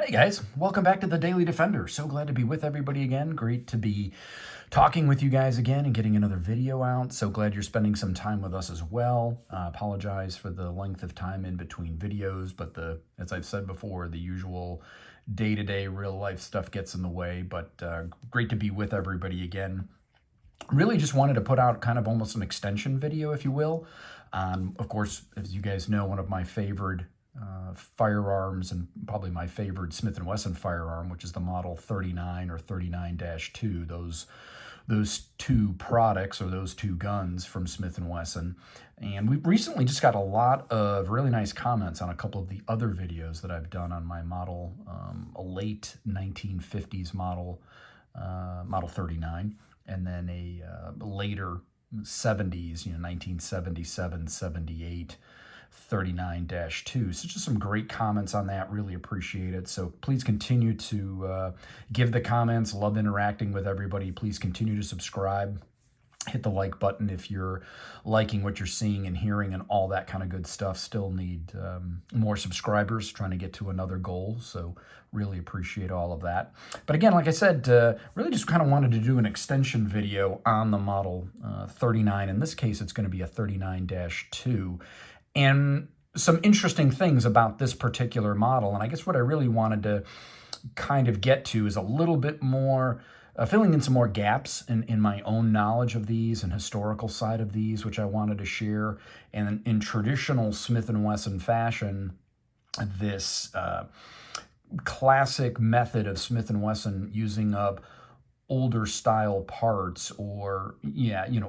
Hey guys, welcome back to the Daily Defender. So glad to be with everybody again. Great to be talking with you guys again and getting another video out. So glad you're spending some time with us as well. Apologize for the length of time in between videos, but as I've said before, the usual day-to-day real life stuff gets in the way, but great to be with everybody again. Really just wanted to put out kind of almost an extension video, if you will. Of course, as you guys know, one of my favorite firearms and probably my favorite Smith & Wesson firearm, which is the Model 39 or 39-2, those two products or those two guns from Smith & Wesson. And we recently just got a lot of really nice comments on a couple of the other videos that I've done on my model, a late 1950s model, Model 39, and then a later 70s, 1977, 78, 39-2. So just some great comments on that. Really appreciate it. So please continue to give the comments. Love interacting with everybody. Please continue to subscribe. Hit the like button if you're liking what you're seeing and hearing and all that kind of good stuff. Still need more subscribers, trying to get to another goal. So really appreciate all of that. But again, like I said, really just kind of wanted to do an extension video on the Model 39. In this case, it's going to be a 39-2. And some interesting things about this particular model. And I guess what I really wanted to kind of get to is a little bit more, filling in some more gaps in my own knowledge of these and historical side of these, which I wanted to share. And in traditional Smith & Wesson fashion, this classic method of Smith & Wesson using up older style parts or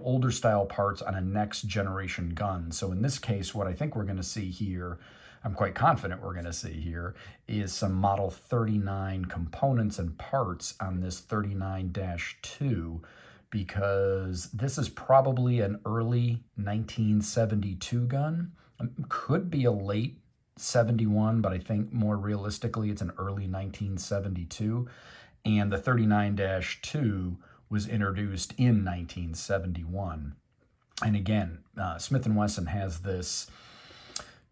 older style parts on a next generation gun. So in this case, what I think we're going to see here, I'm quite confident we're going to see here, is some Model 39 components and parts on this 39-2, because this is probably an early 1972 gun. Could be a late 71, but I think more realistically it's an early 1972. And the 39-2 was introduced in 1971. And again, Smith & Wesson has this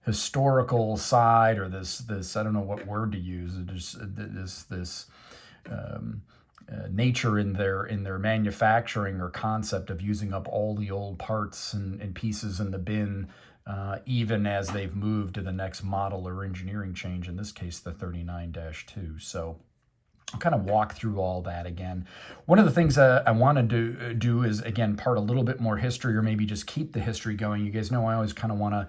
historical side, or this I don't know what word to use, this nature in their manufacturing or concept of using up all the old parts and pieces in the bin, even as they've moved to the next model or engineering change, in this case the 39-2. So I'll kind of walk through all that again. One of the things I wanted to do is, again, part a little bit more history, or maybe just keep the history going. You guys know I always kind of want to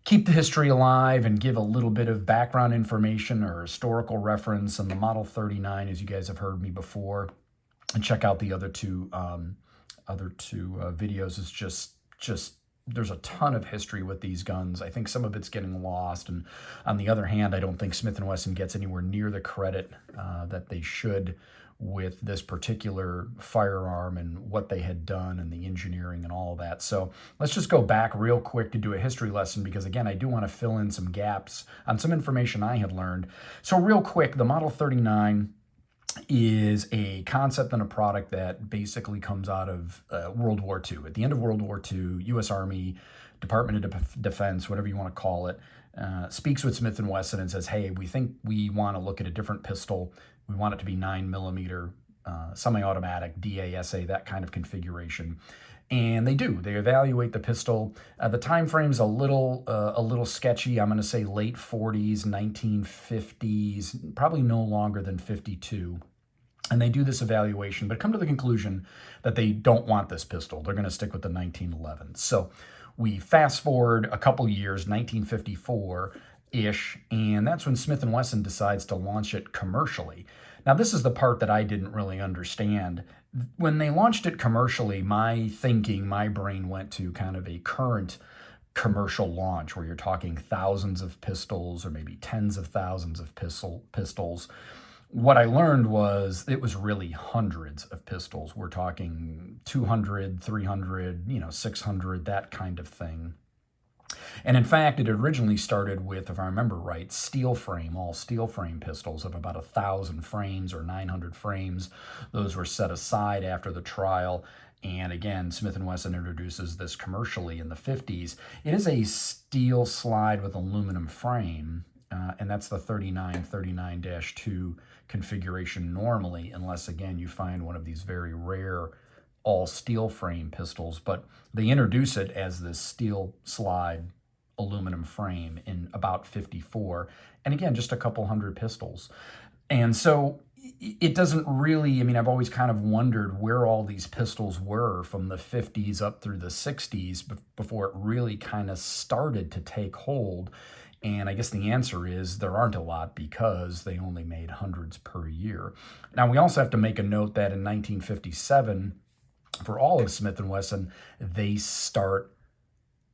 keep the history alive and give a little bit of background information or historical reference on the Model 39, as you guys have heard me before. And check out the other two videos. It's just there's a ton of history with these guns. I think some of it's getting lost, and on the other hand, I don't think Smith & Wesson gets anywhere near the credit that they should with this particular firearm and what they had done and the engineering and all of that. So let's just go back real quick to do a history lesson, because again, I do want to fill in some gaps on some information I had learned. So real quick, the Model 39 is a concept and a product that basically comes out of World War II. At the end of World War II, U.S. Army, Department of Defense, whatever you want to call it, speaks with Smith & Wesson and says, hey, we think we want to look at a different pistol. We want it to be 9mm, semi-automatic, DASA, that kind of configuration. And they do. They evaluate the pistol. The time frame's a little sketchy. I'm going to say late 40s, 1950s, probably no longer than 52. And they do this evaluation, but come to the conclusion that they don't want this pistol. They're going to stick with the 1911. So we fast forward a couple years, 1954-ish, and that's when Smith & Wesson decides to launch it commercially. Now, this is the part that I didn't really understand. When they launched it commercially, my brain went to kind of a current commercial launch where you're talking thousands of pistols or maybe tens of thousands of pistols. What I learned was it was really hundreds of pistols. We're talking 200, 300, 600, that kind of thing. And in fact, it originally started with, if I remember right, all steel frame pistols of about 1,000 frames or 900 frames. Those were set aside after the trial. And again, Smith & Wesson introduces this commercially in the 50s. It is a steel slide with aluminum frame. and that's the 39-2 configuration normally, unless, again, you find one of these very rare all steel frame pistols. But they introduce it as this steel slide aluminum frame in about 54. And again, just a couple hundred pistols. And so it doesn't really, I mean, I've always kind of wondered where all these pistols were from the 50s up through the 60s before it really kind of started to take hold. And I guess the answer is there aren't a lot because they only made hundreds per year. Now, we also have to make a note that in 1957, for all of Smith & Wesson, they start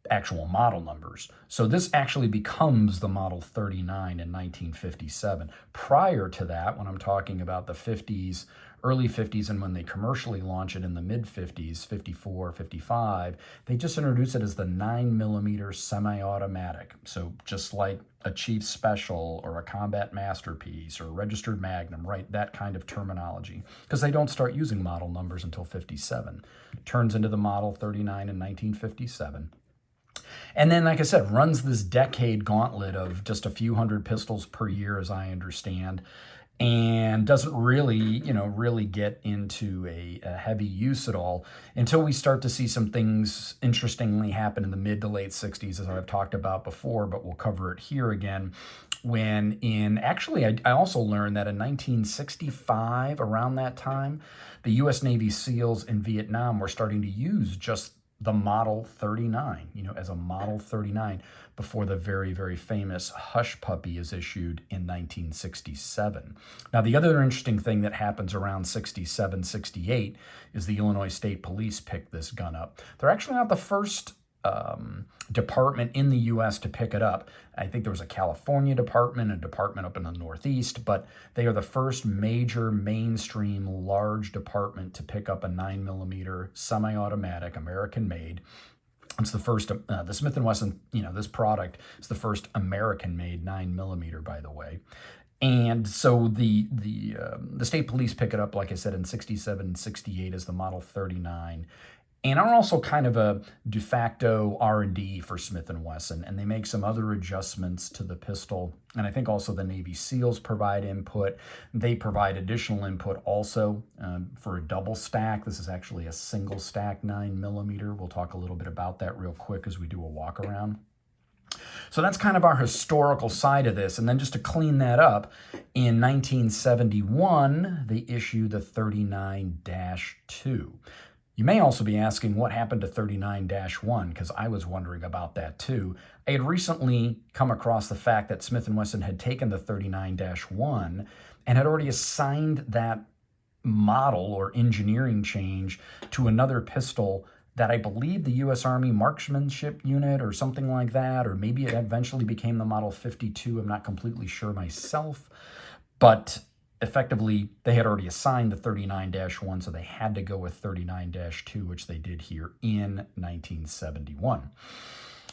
actual model numbers. So this actually becomes the Model 39 in 1957. Prior to that, when I'm talking about the 50s, early 50s, and when they commercially launch it in the mid 50s, 54, 55, they just introduced it as the 9mm semi-automatic. So just like a Chief Special or a Combat Masterpiece or a Registered Magnum, right? That kind of terminology. Because they don't start using model numbers until 57. Turns into the Model 39 in 1957. And then, like I said, runs this decade gauntlet of just a few hundred pistols per year, as I understand, and doesn't really, really get into a heavy use at all until we start to see some things interestingly happen in the mid to late 60s, as I've talked about before, but we'll cover it here again. When I also learned that in 1965, around that time, the U.S. Navy SEALs in Vietnam were starting to use just the Model 39, as a Model 39 before the very, very famous Hush Puppy is issued in 1967. Now, the other interesting thing that happens around 67, 68 is the Illinois State Police pick this gun up. They're actually not the first department in the U.S. to pick it up. I think there was a California department, a department up in the Northeast, but they are the first major mainstream large department to pick up a 9mm semi-automatic American-made. It's the first, the Smith & Wesson, this product is the first American-made 9mm, by the way. And so the state police pick it up, like I said, in 67, 68 as the Model 39. And are also kind of a de facto R&D for Smith & Wesson, and they make some other adjustments to the pistol. And I think also the Navy SEALs provide input. They provide additional input also for a double stack. This is actually a single stack 9mm. We'll talk a little bit about that real quick as we do a walk around. So that's kind of our historical side of this. And then just to clean that up, in 1971, they issue the 39-2. You may also be asking what happened to 39-1, because I was wondering about that too. I had recently come across the fact that Smith & Wesson had taken the 39-1 and had already assigned that model or engineering change to another pistol that I believe the U.S. Army Marksmanship Unit or something like that, or maybe it eventually became the Model 52. I'm not completely sure myself, but effectively, they had already assigned the 39-1, so they had to go with 39-2, which they did here in 1971.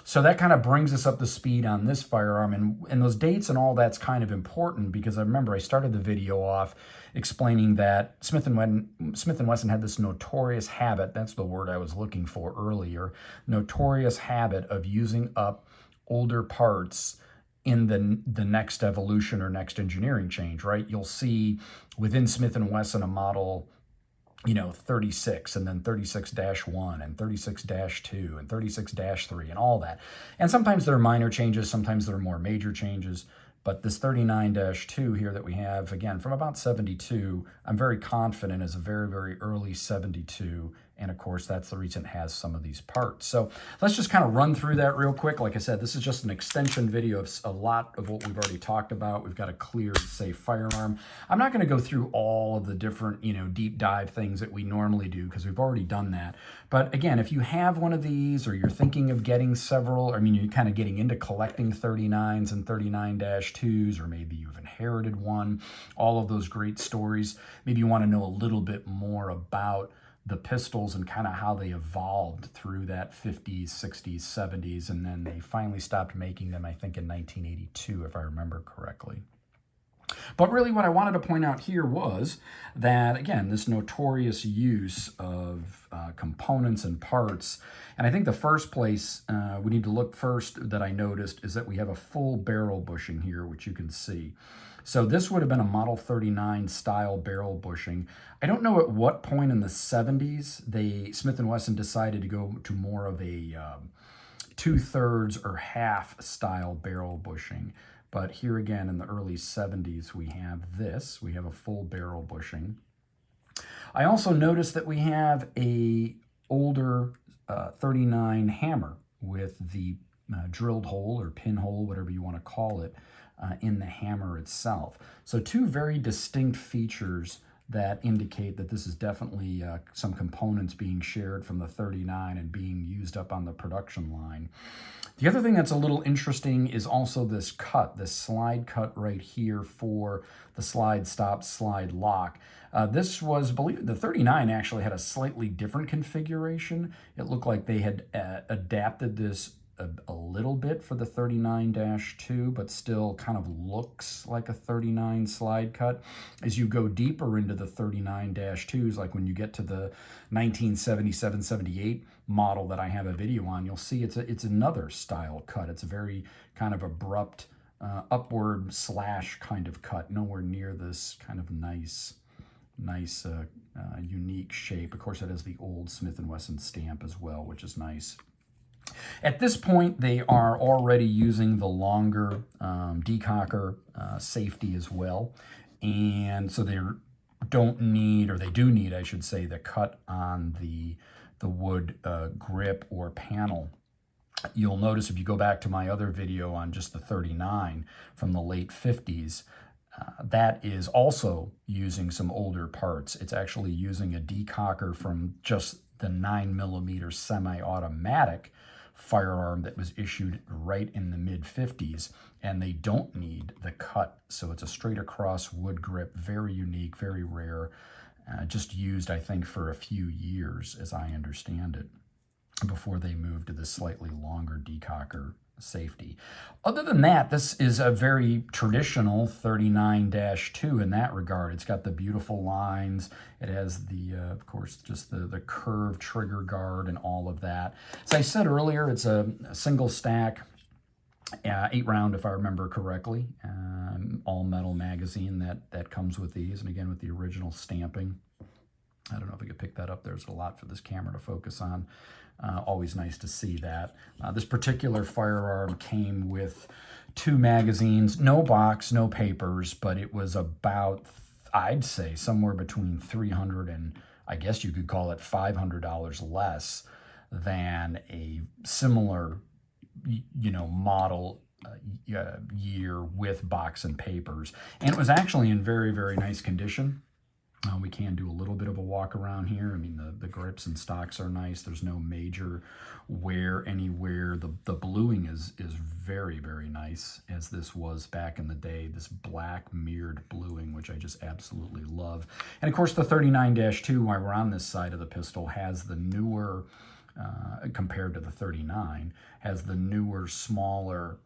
So that kind of brings us up to speed on this firearm, and those dates and all that's kind of important because I remember I started the video off explaining that Smith & Wesson had this notorious habit, that's the word I was looking for earlier, notorious habit of using up older parts in the next evolution or next engineering change, right? You'll see within Smith & Wesson a model, 36 and then 36-1 and 36-2 and 36-3 and all that. And sometimes there are minor changes, sometimes there are more major changes. But this 39-2 here that we have, again, from about 72, I'm very confident is a very, very early 72. And of course, that's the reason it has some of these parts. So let's just kind of run through that real quick. Like I said, this is just an extension video of a lot of what we've already talked about. We've got a clear, safe firearm. I'm not going to go through all of the different, deep dive things that we normally do because we've already done that. But again, if you have one of these or you're thinking of getting several, you're kind of getting into collecting 39s and 39-2s, or maybe you've inherited one, all of those great stories. Maybe you want to know a little bit more about the pistols and kind of how they evolved through that 50s, 60s, 70s, and then they finally stopped making them, I think, in 1982, if I remember correctly. But really what I wanted to point out here was that, again, this notorious use of components and parts. And I think the first place we need to look first that I noticed is that we have a full barrel bushing here, which you can see. So this would have been a Model 39 style barrel bushing. I don't know at what point in the 70s Smith & Wesson decided to go to more of a 2/3 or half style barrel bushing. But here again in the early 70s, we have this. We have a full barrel bushing. I also noticed that we have a older 39 hammer with the drilled hole or pinhole, whatever you want to call it, in the hammer itself. So two very distinct features that indicate that this is definitely some components being shared from the 39 and being used up on the production line. The other thing that's a little interesting is also this cut, this slide cut right here for the slide stop, slide lock. This was, the 39 actually had a slightly different configuration. It looked like they had adapted this a little bit for the 39-2, but still kind of looks like a 39 slide cut. As you go deeper into the 39-2s, like when you get to the 1977-78 model that I have a video on, you'll see it's another style cut. It's a very kind of abrupt upward slash kind of cut, nowhere near this kind of nice unique shape. Of course, it has the old Smith & Wesson stamp as well, which is nice. At this point, they are already using the longer decocker safety as well. And so they don't need, or they do need, I should say, the cut on the wood grip or panel. You'll notice if you go back to my other video on just the 39 from the late 50s, that is also using some older parts. It's actually using a decocker from just the 9mm semi-automatic firearm that was issued right in the mid-50s, and they don't need the cut. So it's a straight across wood grip, very unique, very rare, just used, I think, for a few years, as I understand it, before they moved to this slightly longer decocker safety. Other than that, this is a very traditional 39-2 in that regard. It's got the beautiful lines. It has the, of course, just the curved trigger guard and all of that. As I said earlier, it's a single stack, 8-round, if I remember correctly, all metal magazine that comes with these, and again with the original stamping. I don't know if we could pick that up. There's a lot for this camera to focus on. Always nice to see that. This particular firearm came with 2 magazines, no box, no papers, but it was about, I'd say, somewhere between $300 and I guess you could call it $500 less than a similar, model year with box and papers. And it was actually in very, very nice condition. We can do a little bit of a walk around here. I mean, the grips and stocks are nice. There's no major wear anywhere. The bluing is very, very nice, as this was back in the day, this black mirrored bluing, which I just absolutely love. And of course, the 39-2, while we're on this side of the pistol, has the newer, compared to the 39, has the newer, smaller,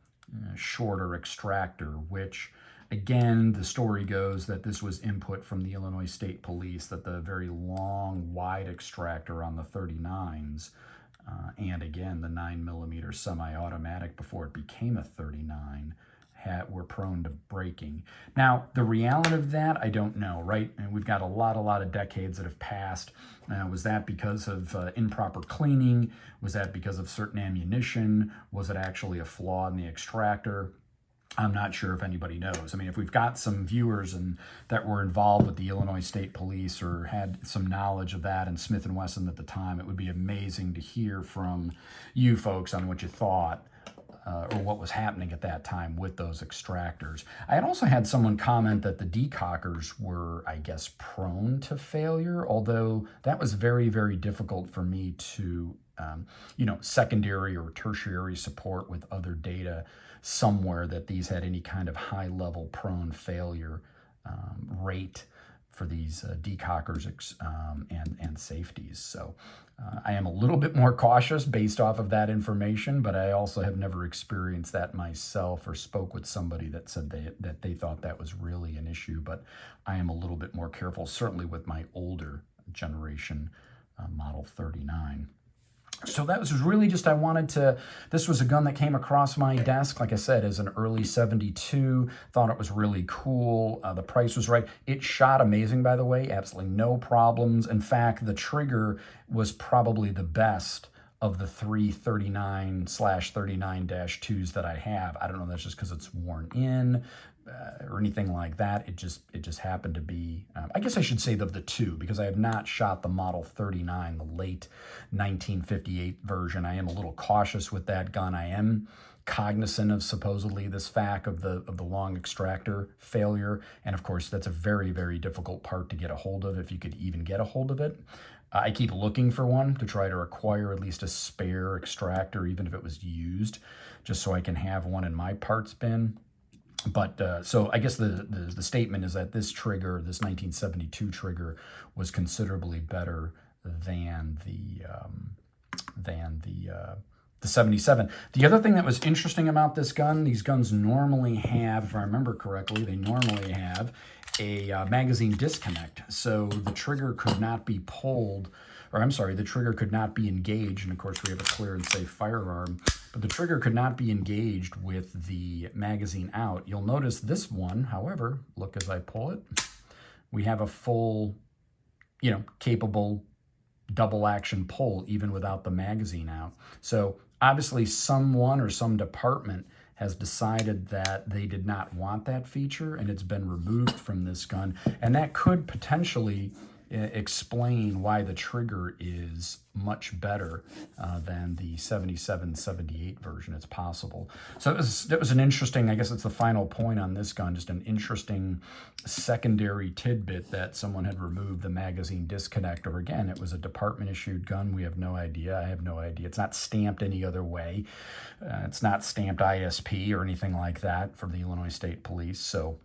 shorter extractor, which, again, the story goes that this was input from the Illinois State Police, that the very long, wide extractor on the 39s, and again, the 9mm semi-automatic before it became a 39, were prone to breaking. Now, the reality of that, I don't know, right? And we've got a lot of decades that have passed. Was that because of improper cleaning? Was that because of certain ammunition? Was it actually a flaw in the extractor? I'm not sure if anybody knows. I mean, if we've got some viewers that were involved with the Illinois State Police or had some knowledge of that and Smith & Wesson at the time, it would be amazing to hear from you folks on what you thought or what was happening at that time with those extractors. I had also had someone comment that the decockers were, I guess, prone to failure, although that was very, very difficult for me to, secondary or tertiary support with other data somewhere that these had any kind of high-level prone failure rate. for these decockers and safeties. So I am a little bit more cautious based off of that information, but I also have never experienced that myself or spoke with somebody that said that they thought that was really an issue. But I am a little bit more careful, certainly with my older generation Model 39. So that was really just, this was a gun that came across my desk, like I said, as an early 72, thought it was really cool. The price was right. It shot amazing, by the way, absolutely no problems. In fact, the trigger was probably the best of the 339/39-2s that I have. I don't know if that's just because it's worn in or anything like that. It just happened to be, I guess I should say of the two, because I have not shot the Model 39, the late 1958 version. I am a little cautious with that gun. I am cognizant of supposedly this fact of the long extractor failure. And of course, that's a very, very difficult part to get a hold of, if you could even get a hold of it. I keep looking for one to try to acquire at least a spare extractor, even if it was used, just so I can have one in my parts bin. But so I guess the statement is that this trigger, this 1972 trigger, was considerably better than the 77. The other thing that was interesting about this gun, these guns normally have, if I remember correctly, they normally have a magazine disconnect. So the trigger could not be pulled, or I'm sorry, the trigger could not be engaged. And of course we have a clear and safe firearm, but the trigger could not be engaged with the magazine out. You'll notice this one, however, look as I pull it, we have a full, capable double action pull even without the magazine out. So obviously someone or some department has decided that they did not want that feature, and it's been removed from this gun. And that could potentially explain why the trigger is much better than the 77-78 version. It's possible. So that was an interesting, I guess it's the final point on this gun, just an interesting secondary tidbit that someone had removed the magazine disconnect. Or again, it was a department issued gun. We have no idea. I have no idea. It's not stamped any other way. It's not stamped ISP or anything like that from the Illinois State Police. So,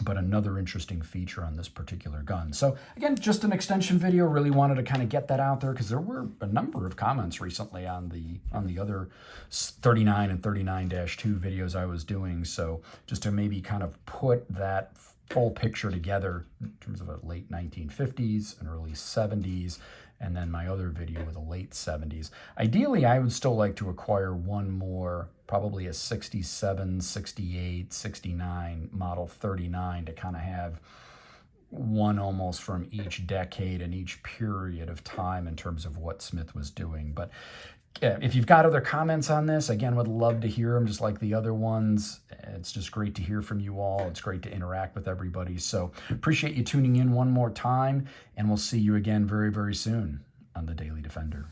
but another interesting feature on this particular gun. So again, just an extension video. Really wanted to kind of get that out there because there were a number of comments recently on the other 39 and 39-2 videos I was doing. So just to maybe kind of put that full picture together in terms of the late 1950s and early 70s, and then my other video with the late 70s. Ideally, I would still like to acquire one more, probably a 67, 68, 69 Model 39 to kind of have one almost from each decade and each period of time in terms of what Smith was doing. But if you've got other comments on this, again, would love to hear them just like the other ones. It's just great to hear from you all. It's great to interact with everybody. So appreciate you tuning in one more time, and we'll see you again very, very soon on the Daily Defender.